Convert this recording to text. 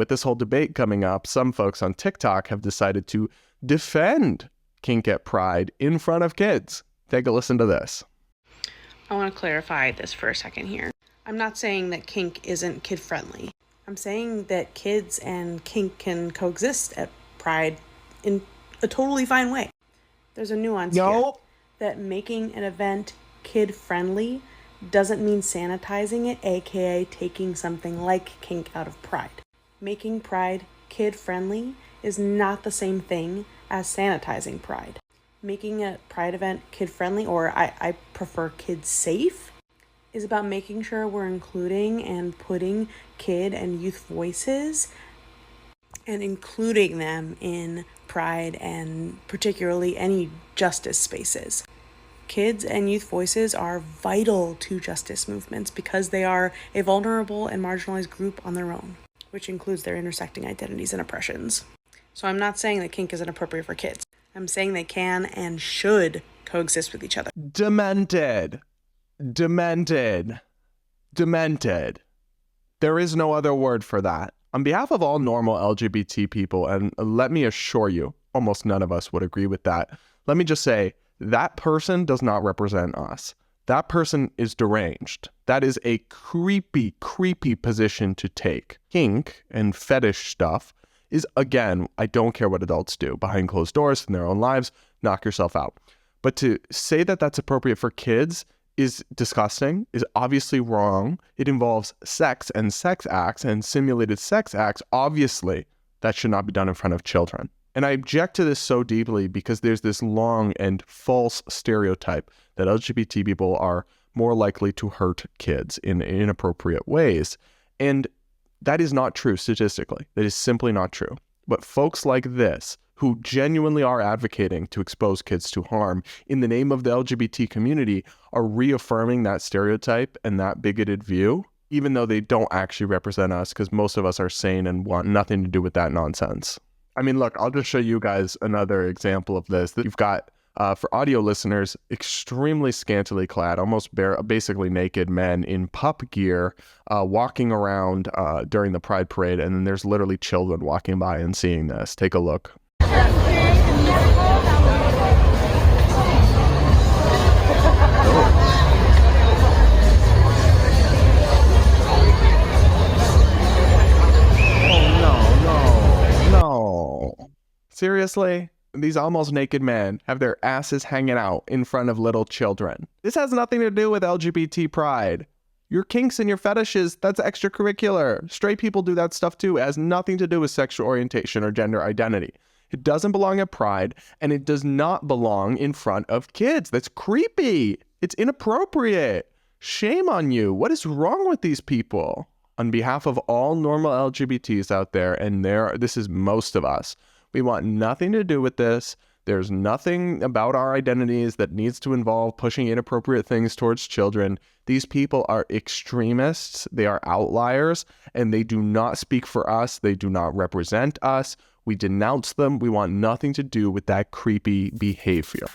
With this whole debate coming up, some folks on TikTok have decided to defend kink at Pride in front of kids. Take a listen to this. I want to clarify this for a second here. I'm not saying that kink isn't kid-friendly. I'm saying that kids and kink can coexist at Pride in a totally fine way. There's a nuance here that making an event kid-friendly doesn't mean sanitizing it, aka taking something like kink out of Pride. Making Pride kid-friendly is not the same thing as sanitizing Pride. Making a Pride event kid-friendly, or I prefer kid-safe, is about making sure we're including and putting kid and youth voices and including them in Pride and particularly any justice spaces. Kids and youth voices are vital to justice movements because they are a vulnerable and marginalized group on their own, which includes their intersecting identities and oppressions. So I'm not saying that kink isn't appropriate for kids. I'm saying they can and should coexist with each other. Demented. Demented. Demented. There is no other word for that. On behalf of all normal LGBT people, and let me assure you, almost none of us would agree with that. Let me just say, that person does not represent us. That person is deranged. That is a creepy, creepy position to take. Kink and fetish stuff is, again, I don't care what adults do. Behind closed doors in their own lives, knock yourself out. But to say that that's appropriate for kids is disgusting, is obviously wrong. It involves sex and sex acts and simulated sex acts. Obviously, that should not be done in front of children. And I object to this so deeply because there's this long and false stereotype that LGBT people are more likely to hurt kids in inappropriate ways. And that is not true statistically. That is simply not true. But folks like this, who genuinely are advocating to expose kids to harm in the name of the LGBT community, are reaffirming that stereotype and that bigoted view, even though they don't actually represent us, because most of us are sane and want nothing to do with that nonsense. I mean, look, I'll just show you guys another example of this. You've got, for audio listeners, extremely scantily clad, almost basically naked men in pup gear walking around during the Pride Parade, and then there's literally children walking by and seeing this. Take a look. Seriously? These almost naked men have their asses hanging out in front of little children. This has nothing to do with LGBT pride. Your kinks and your fetishes, that's extracurricular. Straight people do that stuff too. It has nothing to do with sexual orientation or gender identity. It doesn't belong at Pride, and it does not belong in front of kids. That's creepy. It's inappropriate. Shame on you. What is wrong with these people? On behalf of all normal LGBTs out there, and this is most of us, we want nothing to do with this. There's nothing about our identities that needs to involve pushing inappropriate things towards children. These people are extremists. They are outliers, and they do not speak for us. They do not represent us. We denounce them. We want nothing to do with that creepy behavior.